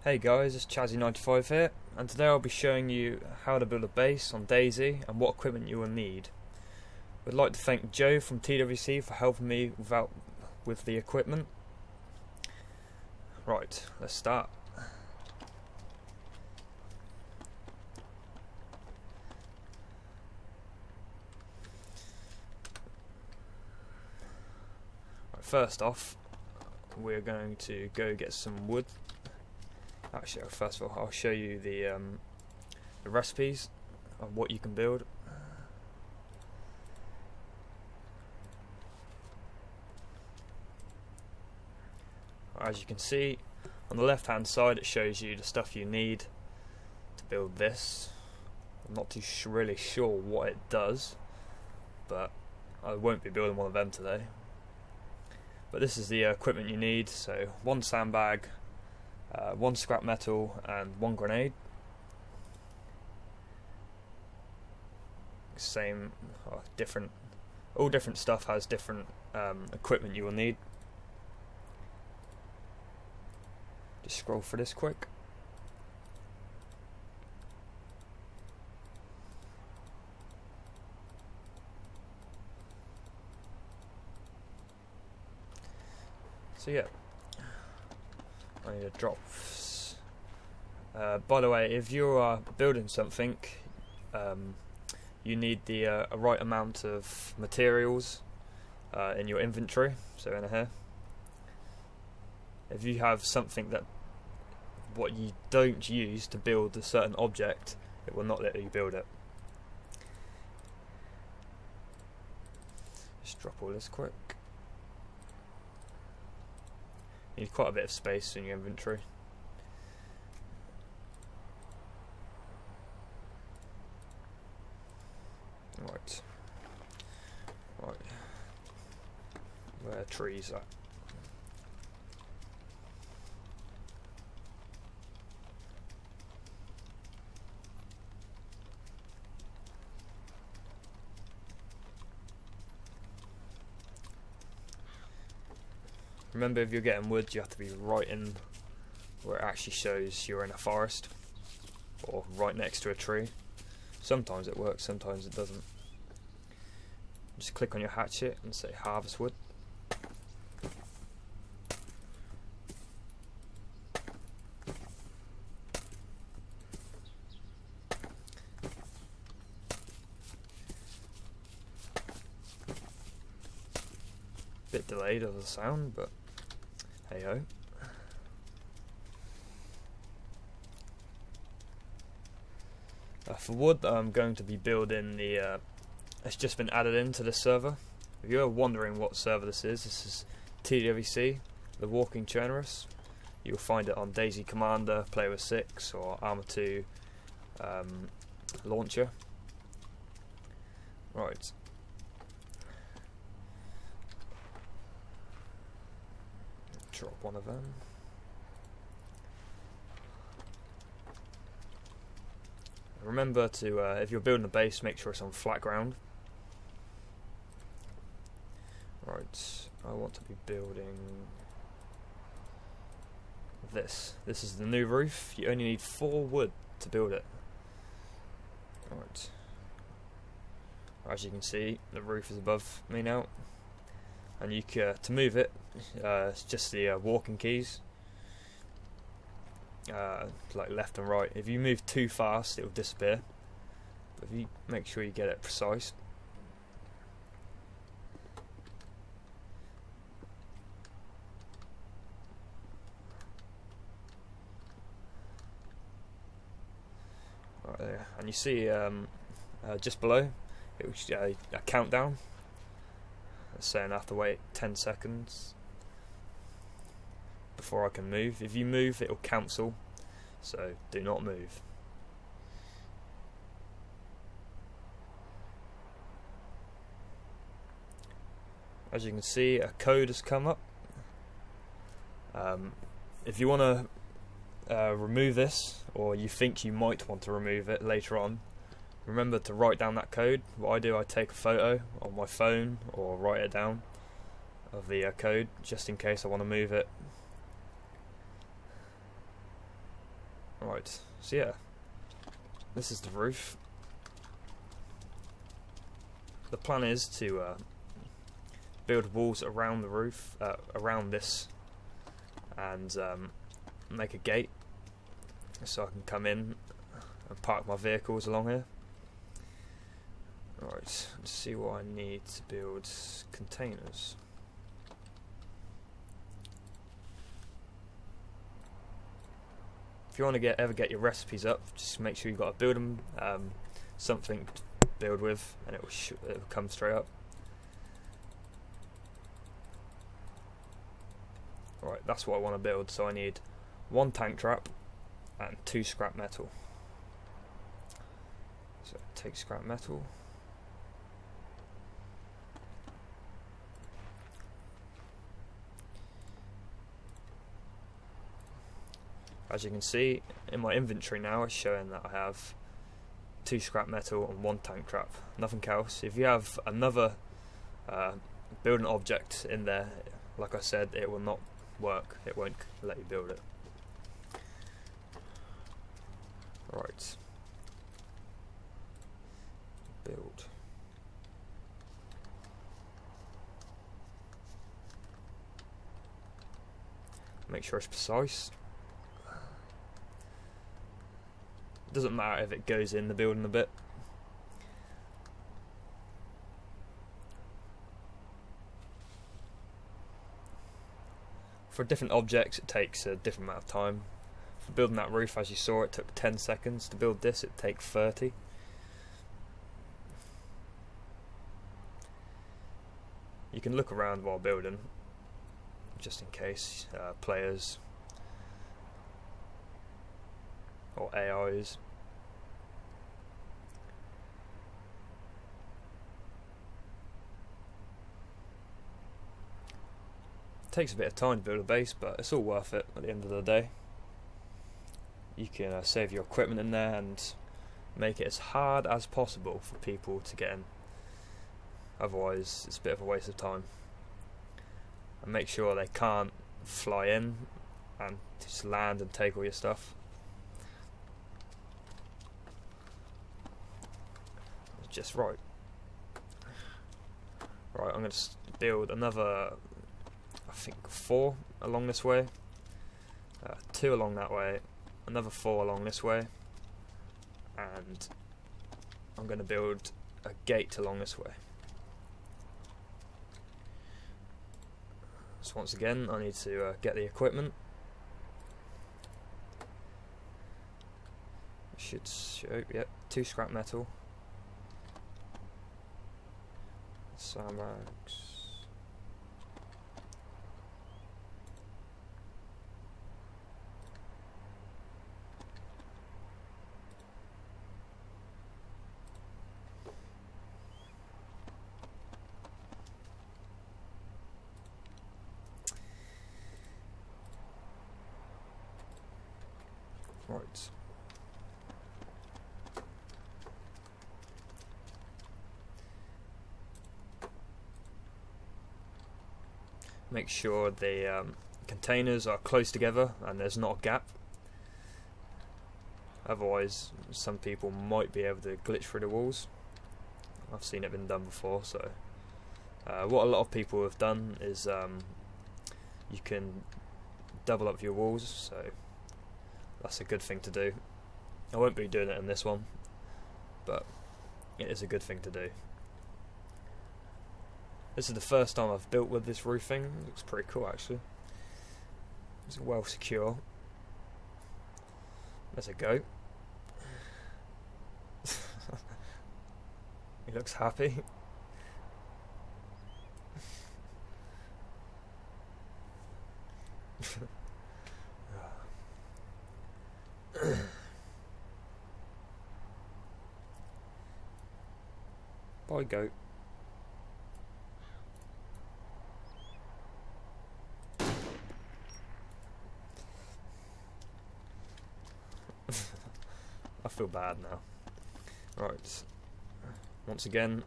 Hey guys, it's Chazzy95 here, and today I'll be showing you how to build a base on DayZ and what equipment you will need. I'd like to thank Joe from TWC for helping me with the equipment. Right, let's start. Right, first off, we're going to go get some wood. Actually, first of all, I'll show you the recipes of what you can build. As you can see, on the left hand side it shows you the stuff you need to build this. I'm not too really sure what it does, but I won't be building one of them today. But this is the equipment you need, so one sandbag, one scrap metal and one grenade. Same, all different stuff has different equipment you will need. Just scroll for this quick. So yeah, I need to drop. By the way, if you are building something, you need the right amount of materials in your inventory. So in here, if you have something that what you don't use to build a certain object, it will not let you build it. Just drop all this quick. You need quite a bit of space in your inventory. Right. Where are trees at? Remember, if you're getting wood, you have to be right in where it actually shows you're in a forest or right next to a tree. Sometimes it works, sometimes it doesn't. Just click on your hatchet and say harvest wood. Bit delayed of the sound, but hey ho. For wood, I'm going to be building the. It's just been added into the server. If you're wondering what server this is TWC, the Walking Generous. You'll find it on DayZ Commander, Player with 6, or Arma 2 launcher. Right. Drop one of them. Remember to, if you're building a base, make sure it's on flat ground. Right, I want to be building this. This is the new roof. You only need 4 wood to build it. Right. As you can see, the roof is above me now. And you can, to move it, it's just the walking keys, like left and right. If you move too fast, it will disappear. But if you make sure you get it precise. Right there, and you see just below, it was a countdown. Saying I have to wait 10 seconds before I can move. If you move, it will cancel, so do not move. As you can see, a code has come up. If you want to remove this, or you think you might want to remove it later on, remember to write down that code. What I do, I take a photo on my phone or write it down of the code, just in case I want to move it. Right, so yeah, this is the roof. The plan is to build walls around the roof, around this, and make a gate so I can come in and park my vehicles along here. Right, let's see what I need to build containers. If you want to ever get your recipes up, just make sure you've got to build them something to build with, and it will come straight up. Right, that's what I want to build. So I need 1 tank trap and 2 scrap metal. So take scrap metal. As you can see, in my inventory now, it's showing that I have 2 scrap metal and 1 tank trap. Nothing else. If you have another building object in there, like I said, it will not work. It won't let you build it. Right. Build. Make sure it's precise. Doesn't matter if it goes in the building a bit. For different objects it takes a different amount of time. For building that roof, as you saw, it took 10 seconds. To build this it'd take 30. You can look around while building, just in case players or AIs. It takes a bit of time to build a base, but it's all worth it at the end of the day. You can save your equipment in there and make it as hard as possible for people to get in. Otherwise it's a bit of a waste of time. And make sure they can't fly in and just land and take all your stuff. Just right. Right, I'm going to build another, I think 4 along this way, 2 along that way, another 4 along this way, and I'm going to build a gate along this way. So once again I need to get the equipment. Should show, yep, 2 scrap metal. Samax. Right. Make sure the containers are close together and there's not a gap. Otherwise, some people might be able to glitch through the walls. I've seen it been done before. So, what a lot of people have done is you can double up your walls. So that's a good thing to do. I won't be doing it in this one, but it is a good thing to do. This is the first time I've built with this roofing. It looks pretty cool actually. It's well secure. There's a goat. He looks happy. Bye, goat. I feel bad now. Right. Once again,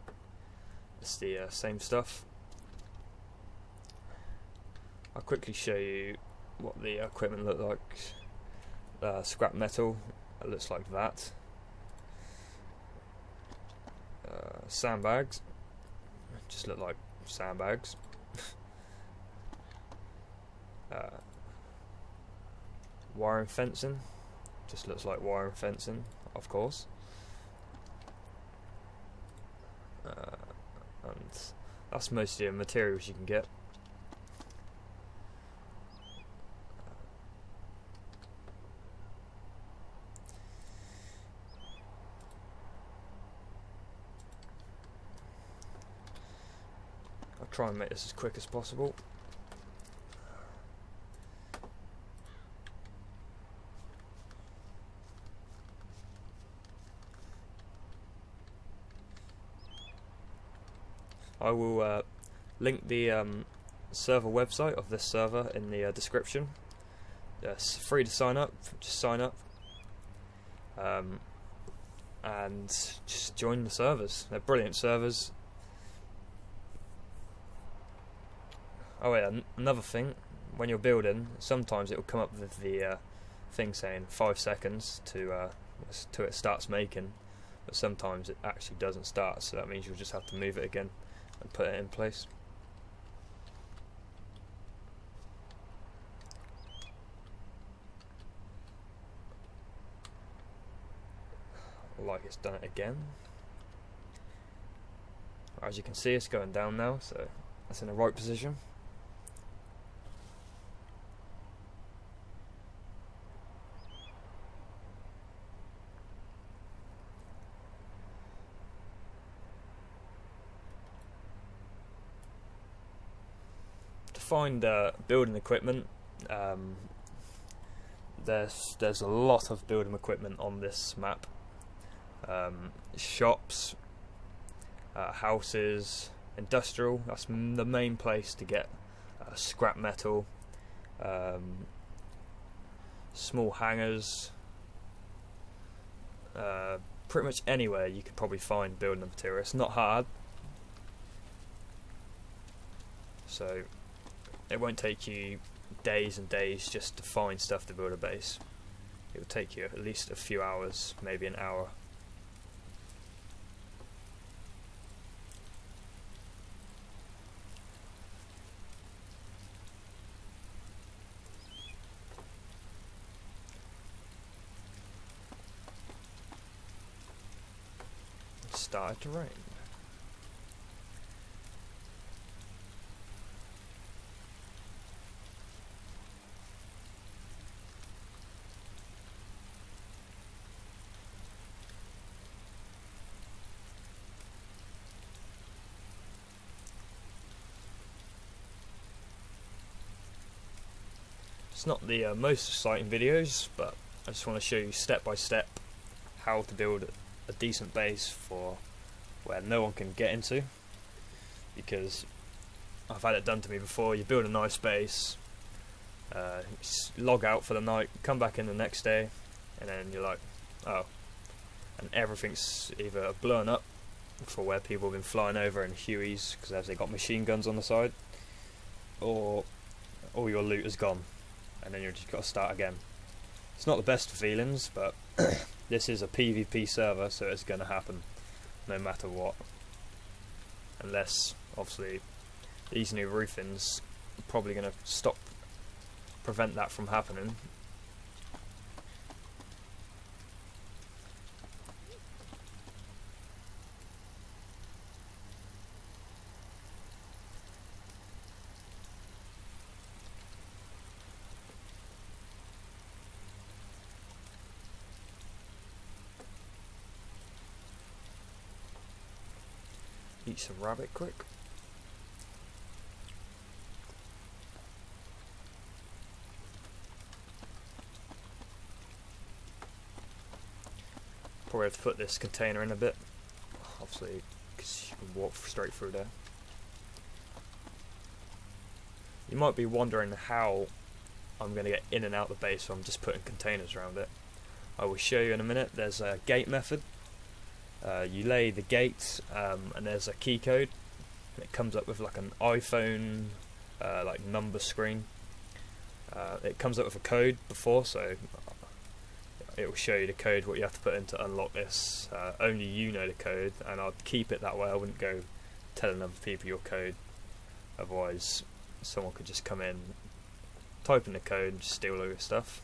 it's the same stuff. I'll quickly show you what the equipment looked like scrap metal. It looks like that. Sandbags. Just look like sandbags. Wire and fencing. Just looks like wire and fencing, of course. And that's mostly the materials you can get. I'll try and make this as quick as possible. I will link the server website of this server in the description. It's free to sign up, just sign up and just join the servers. They're brilliant servers. Oh yeah, another thing, when you're building, sometimes it will come up with the thing saying 5 seconds to it starts making, but sometimes it actually doesn't start, so that means you'll just have to move it again and put it in place. Like it's done it again. As you can see, it's going down now, so that's in the right position. To find building equipment, there's a lot of building equipment on this map. Shops, houses, industrial, that's the main place to get scrap metal, small hangars, pretty much anywhere you could probably find building material. It's not hard, so it won't take you days and days just to find stuff to build a base. It will take you at least a few hours, maybe an hour. It started to rain. It's not the most exciting videos, but I just want to show you step by step how to build a decent base for where no one can get into, because I've had it done to me before. You build a nice base, log out for the night, come back in the next day, and then you're like, oh, and everything's either blown up for where people have been flying over in Hueys because they've got machine guns on the side, or all your loot is gone, and then you've just got to start again. It's not the best of feelings, but this is a PvP server, so it's going to happen no matter what. Unless, obviously, these new roofings are probably going to prevent that from happening. Eat some rabbit quick. Probably have to put this container in a bit, obviously, because you can walk straight through there. You might be wondering how I'm going to get in and out the base, so I'm just putting containers around it. I will show you in a minute. There's a gate method. You lay the gate, and there's a key code. It comes up with like an iPhone like number screen. It comes up with a code before, so it will show you the code, what you have to put in to unlock this. Only you know the code, and I'd keep it that way. I wouldn't go telling other people your code, otherwise someone could just come in, type in the code and just steal all your stuff.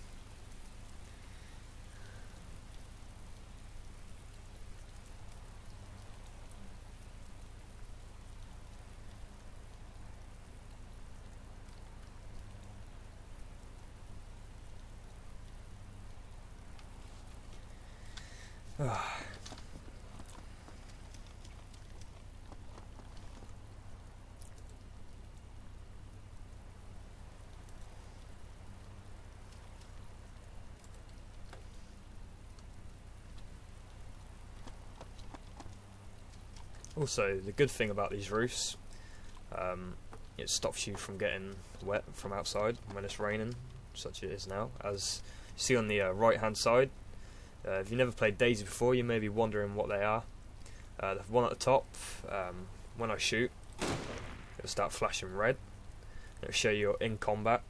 Also, the good thing about these roofs, it stops you from getting wet from outside when it's raining, such as it is now. As you see on the right hand side, if you've never played DayZ before, you may be wondering what they are. The one at the top, when I shoot, it'll start flashing red. It'll show you're in combat.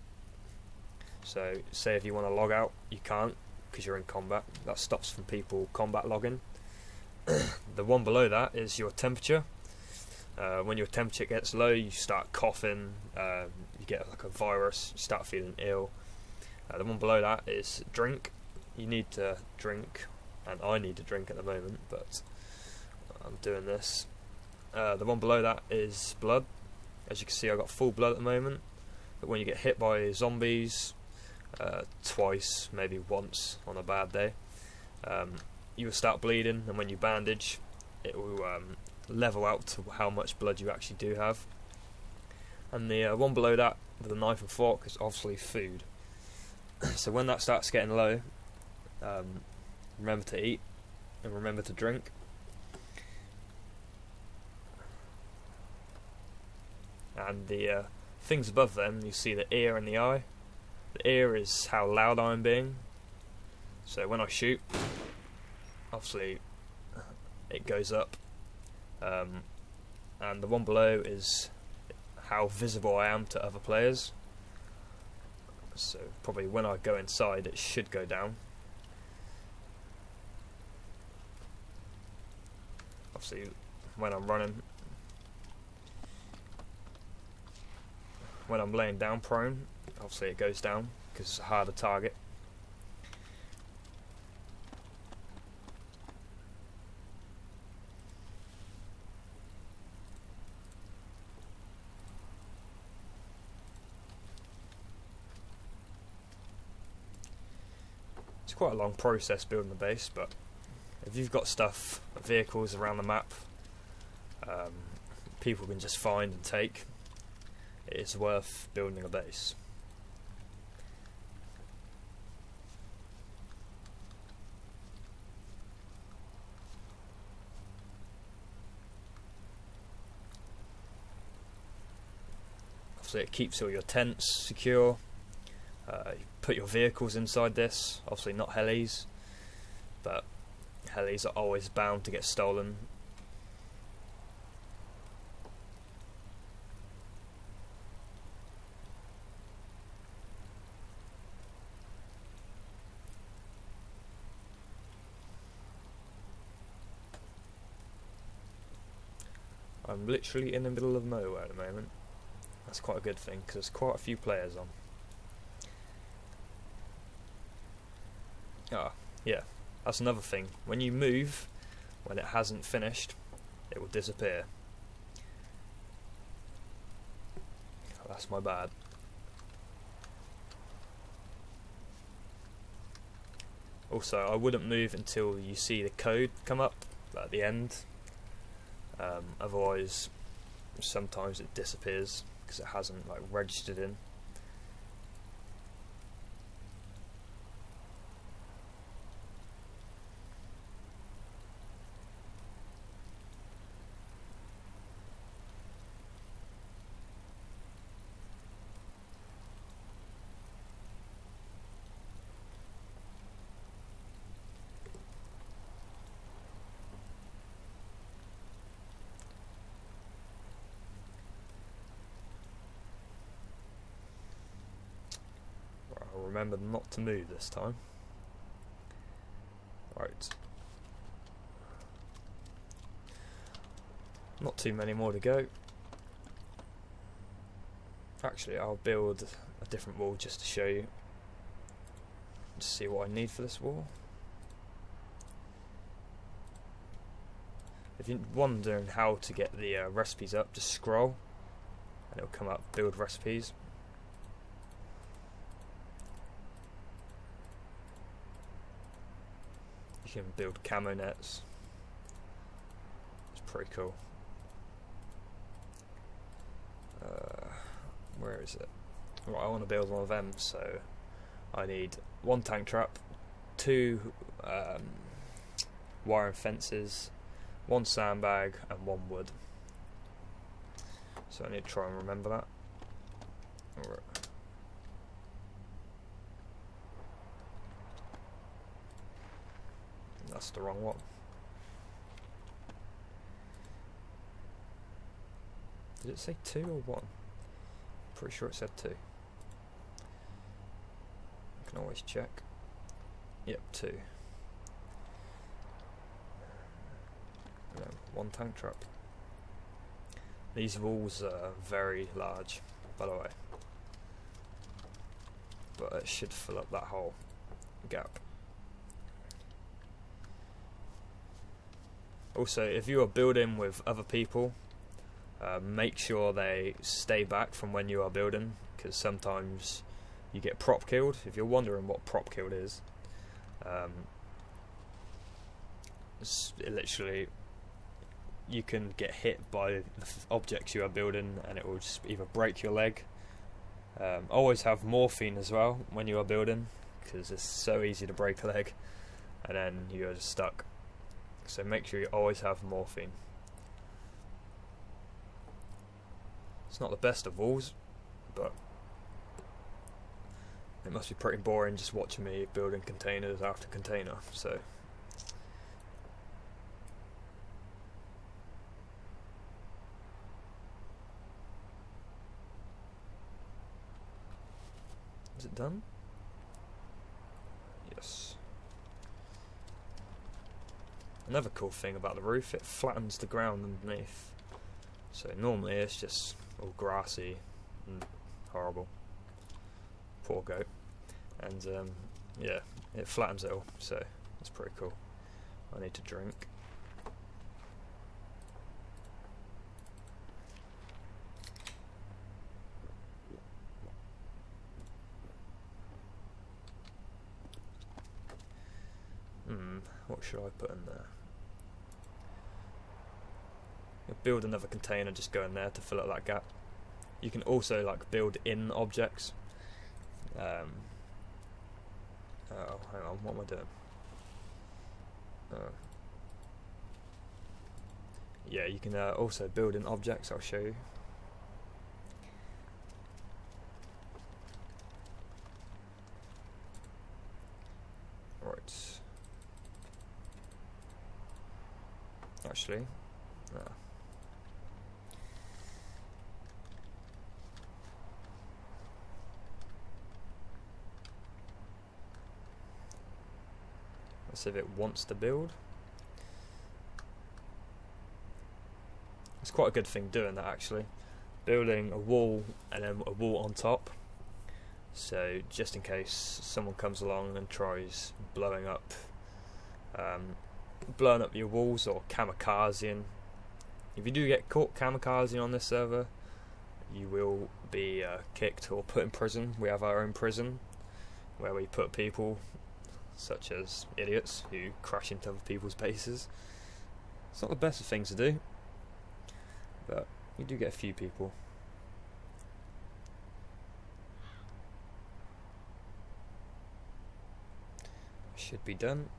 So say if you want to log out, you can't because you're in combat. That stops from people combat logging. The one below that is your temperature. When your temperature gets low, you start coughing, you get like a virus, you start feeling ill. The one below that is drink. You need to drink, and I need to drink at the moment, but I'm doing this. The one below that is blood. As you can see, I've got full blood at the moment, but when you get hit by zombies, twice, maybe once on a bad day, you will start bleeding, and when you bandage, it will level out to how much blood you actually do have. And the one below that, with a knife and fork, is obviously food. So when that starts getting low, remember to eat and remember to drink. And the things above them, you see the ear and the eye. The ear is how loud I'm being. So when I shoot, obviously it goes up, and the one below is how visible I am to other players. So probably when I go inside, it should go down. Obviously when I'm running, when I'm laying down prone, obviously it goes down because it's a harder target. It's quite a long process building the base, but if you've got stuff, vehicles around the map, people can just find and take, it's worth building a base. Obviously it keeps all your tents secure. You put your vehicles inside this, obviously not helis, but helis are always bound to get stolen. I'm literally in the middle of nowhere at the moment. That's quite a good thing because there's quite a few players on. Ah, yeah, that's another thing. When you move, when it hasn't finished, it will disappear. That's my bad. Also, I wouldn't move until you see the code come up at the end. Otherwise, sometimes it disappears because it hasn't like registered in. I'll remember not to move this time. Right. Not too many more to go. Actually, I'll build a different wall just to show you. To see what I need for this wall. If you're wondering how to get the recipes up, just scroll and it'll come up, build recipes. You can build camo nets. It's pretty cool. Where is it? Right, I want to build one of them, so I need 1 tank trap, 2 wire and fences, 1 sandbag and 1 wood. So I need to try and remember that. Right. That's the wrong one. Did it say 2 or 1? Pretty sure it said 2. I can always check. Yep, 2. 1 tank trap. These walls are very large, by the way, but it should fill up that whole gap. Also, if you are building with other people, make sure they stay back from when you are building, because sometimes you get prop killed. If you're wondering what prop killed is, literally you can get hit by the objects you are building and it will just either break your leg. Always have morphine as well when you are building, because it's so easy to break a leg and then you're just stuck. So make sure you always have morphine. It's not the best of walls, but it must be pretty boring just watching me building containers after container. So is it done? Yes. Another cool thing about the roof, it flattens the ground underneath. So normally it's just all grassy and horrible. Poor goat. And yeah, it flattens it all, so it's pretty cool. I need to drink. What should I put in there? Build another container, just go in there to fill up that gap. You can also like build in objects. Oh, hang on, what am I doing? Yeah, you can also build in objects, I'll show you. Right. Actually, no. Let's see if it wants to build. It's quite a good thing doing that, actually. Building a wall and then a wall on top. So just in case someone comes along and tries blowing up your walls or kamikazing. If you do get caught kamikazing on this server, you will be kicked or put in prison. We have our own prison where we put people such as idiots who crash into other people's bases. It's not the best of things to do, but you do get a few people. Should be done.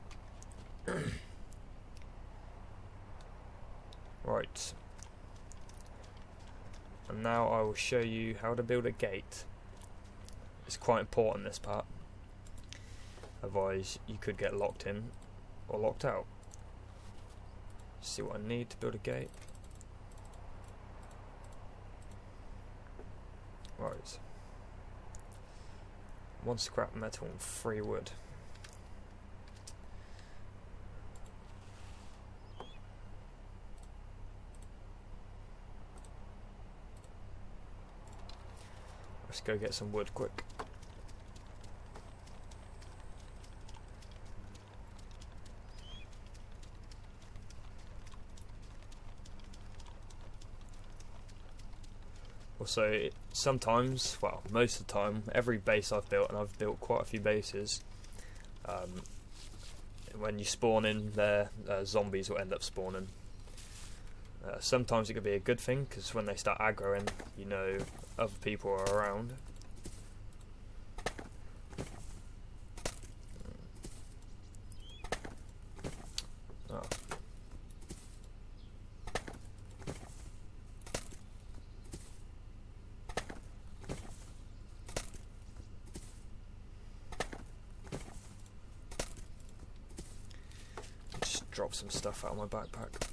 Right, and now I will show you how to build a gate. It's quite important, this part, otherwise you could get locked in or locked out. See what I need to build a gate. Right, 1 scrap metal and 3 wood. Let's go get some wood quick. Also, sometimes, well, most of the time, every base I've built, and I've built quite a few bases, when you spawn in there, zombies will end up spawning. Sometimes it could be a good thing, because when they start aggroing, you know other people are around. Oh. Just drop some stuff out of my backpack.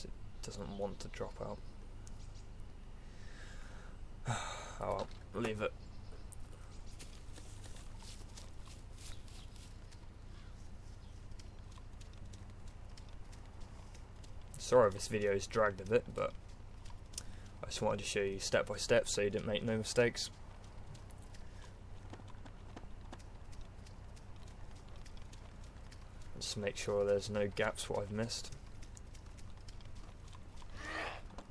It doesn't want to drop out. Oh well, leave it. Sorry if this video is dragged a bit, but I just wanted to show you step by step so you didn't make no mistakes. Just make sure there's no gaps what I've missed.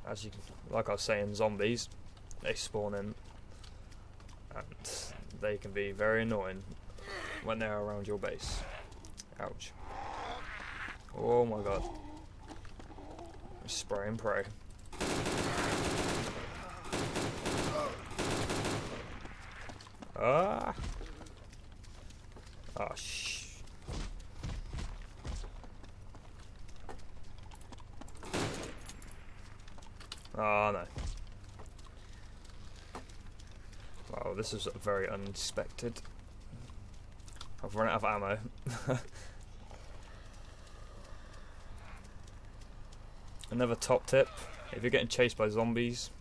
As you can, like I was saying, zombies, they spawn in and they can be very annoying when they're around your base. Ouch. Oh my god. Spray and pray. Ah! Oh shh. Oh no. Wow, this is very unexpected. I've run out of ammo. Another top tip, if you're getting chased by zombies,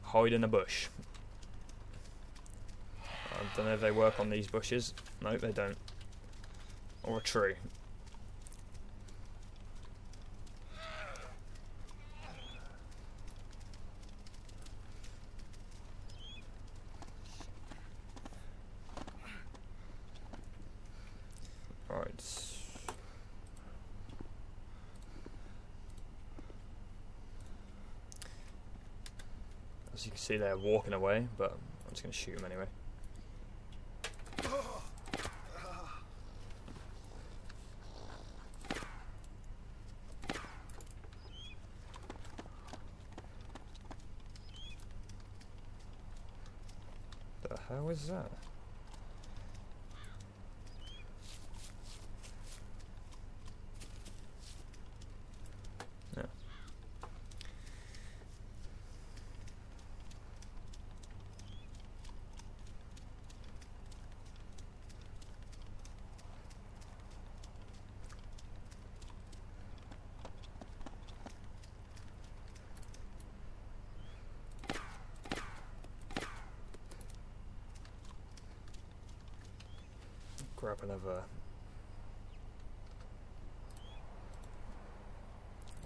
hide in a bush. I don't know if they work on these bushes. No, they don't. Or a tree. Right. As you can see, they're walking away, but I'm just going to shoot them anyway. The hell is that? Yeah. Grab another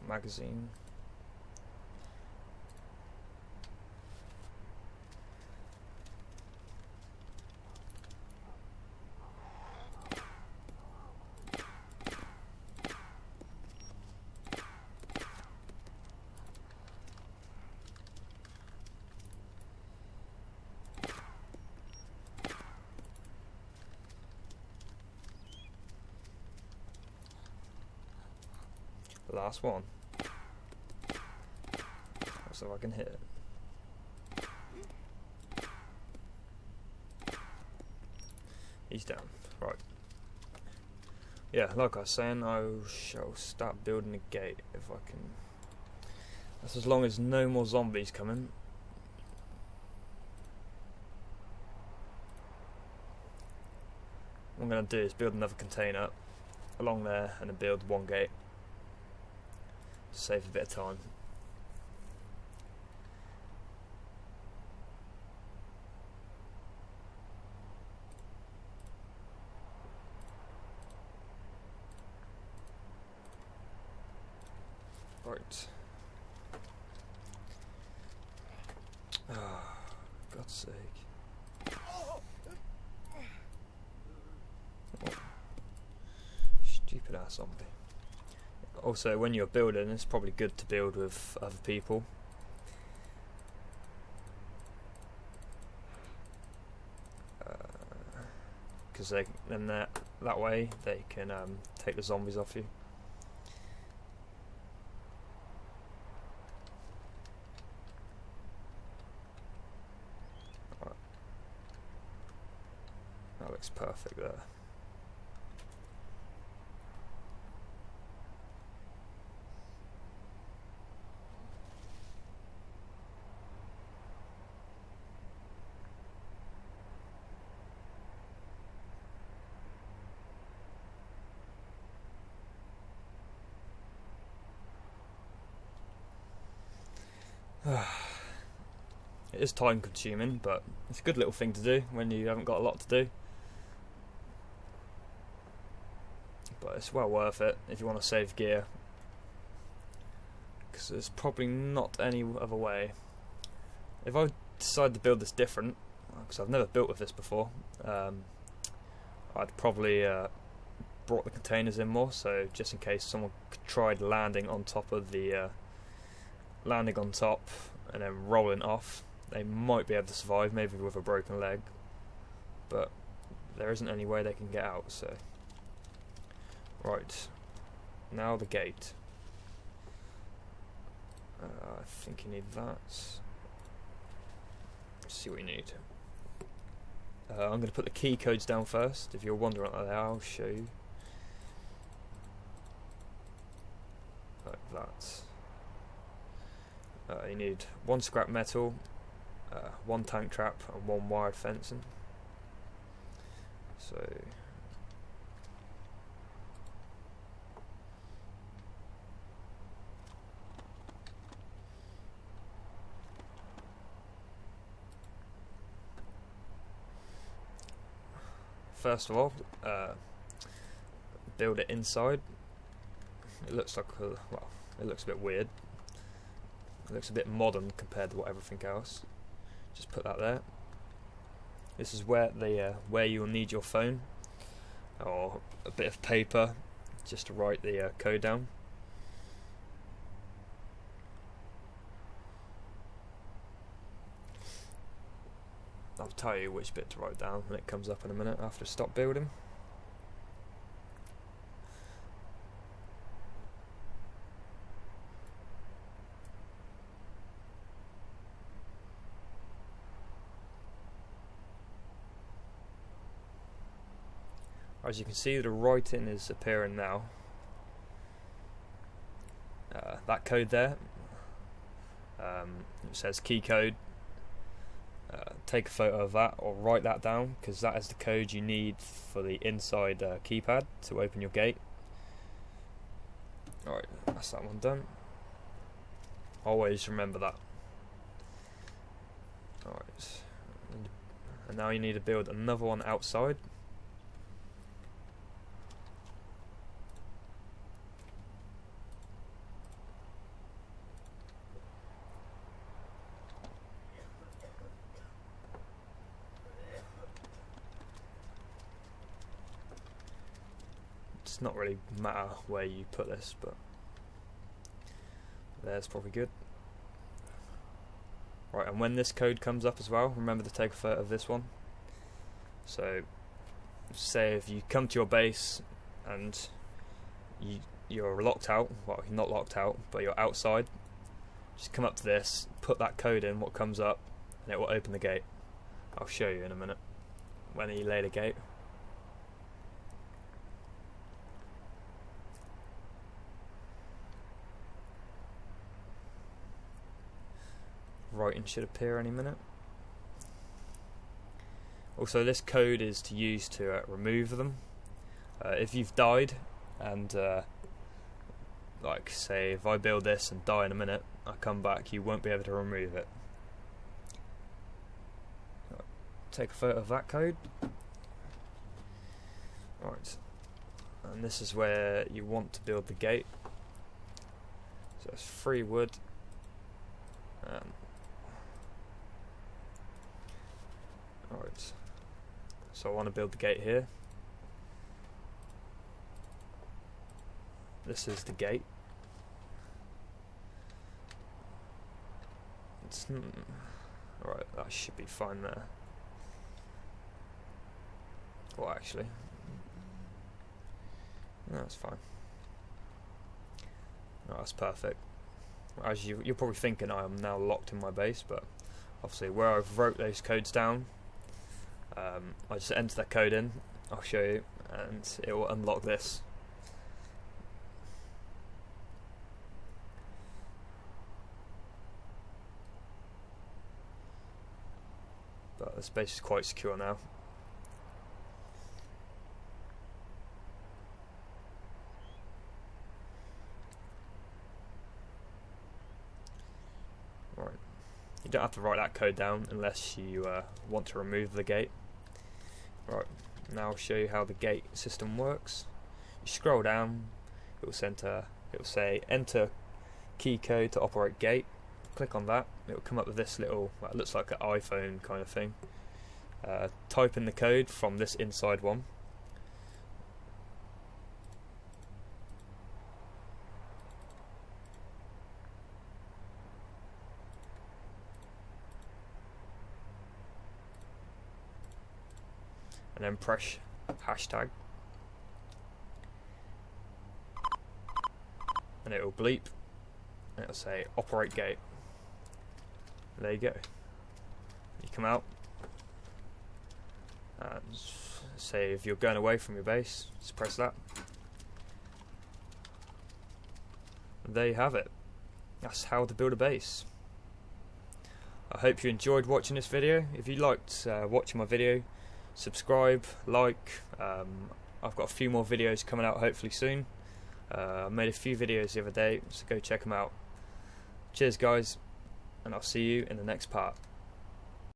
magazine. Last one. So I can hit it. He's down. Right. Yeah, like I was saying, I shall start building a gate if I can. That's as long as no more zombies coming. What I'm going to do is build another container along there and then build one gate. Save a bit of time. Right. Oh, God's sake. Oh. Stupid ass zombie. Also, when you're building, it's probably good to build with other people. Because then that way they can take the zombies off you. Right. That looks perfect there. It is time consuming, but it's a good little thing to do when you haven't got a lot to do. But it's well worth it if you want to save gear, because there's probably not any other way. If I decide to build this different, because I've never built with this before, I'd probably brought the containers in more, so just in case someone tried landing on top of the landing on top and then rolling off, they might be able to survive, maybe with a broken leg, but there isn't any way they can get out. So right, now the gate. I think you need that. Let's see what you need. I'm going to put the key codes down first. If you're wondering what they are, I'll show you. Like that. You need 1 scrap metal, 1 tank trap and 1 wired fencing. So first of all, build it inside. It looks like it looks a bit weird. It looks a bit modern compared to what everything else. Just put that there. This is where where you'll need your phone or a bit of paper just to write the code down. I'll tell you which bit to write down when it comes up in a minute after I stop building. As you can see, the writing is appearing now. That code there, it says key code. Take a photo of that or write that down, because that is the code you need for the inside keypad to open your gate. Alright, that's that one done. Always remember that. Alright, and now you need to build another one outside. It's not really matter where you put this, but there's probably good. Right, and when this code comes up as well, remember to take a photo of this one. So say if you come to your base and you're locked out, well, you're not locked out, but you're outside, just come up to this, put that code in, what comes up, and it will open the gate. I'll show you in a minute when you lay the gate. Writing should appear any minute. Also, this code is to use to remove them. If you've died and like say if I build this and die in a minute, I come back, you won't be able to remove it. Take a photo of that code. Right, and this is where you want to build the gate. So it's 3 wood. Alright, so I want to build the gate here. This is the gate. Alright, that should be fine there. Well, actually, no, that's fine. Oh, that's perfect. As you're probably thinking, I am now locked in my base, but obviously where I've wrote those codes down, I just enter that code in, I'll show you, and it will unlock this. But this base is quite secure now. Right. You don't have to write that code down unless you want to remove the gate. Right, now I'll show you how the gate system works. You scroll down, it will say enter key code to operate gate. Click on that, it will come up with this little, well, it looks like an iPhone kind of thing. Type in the code from this inside one. And then press hashtag, and it will bleep, and it will say operate gate. And there you go. You come out, and say if you're going away from your base, just press that. And there you have it. That's how to build a base. I hope you enjoyed watching this video. If you liked watching my video, subscribe, like. I've got a few more videos coming out hopefully soon. I made a few videos the other day, so go check them out. Cheers guys, and I'll see you in the next part.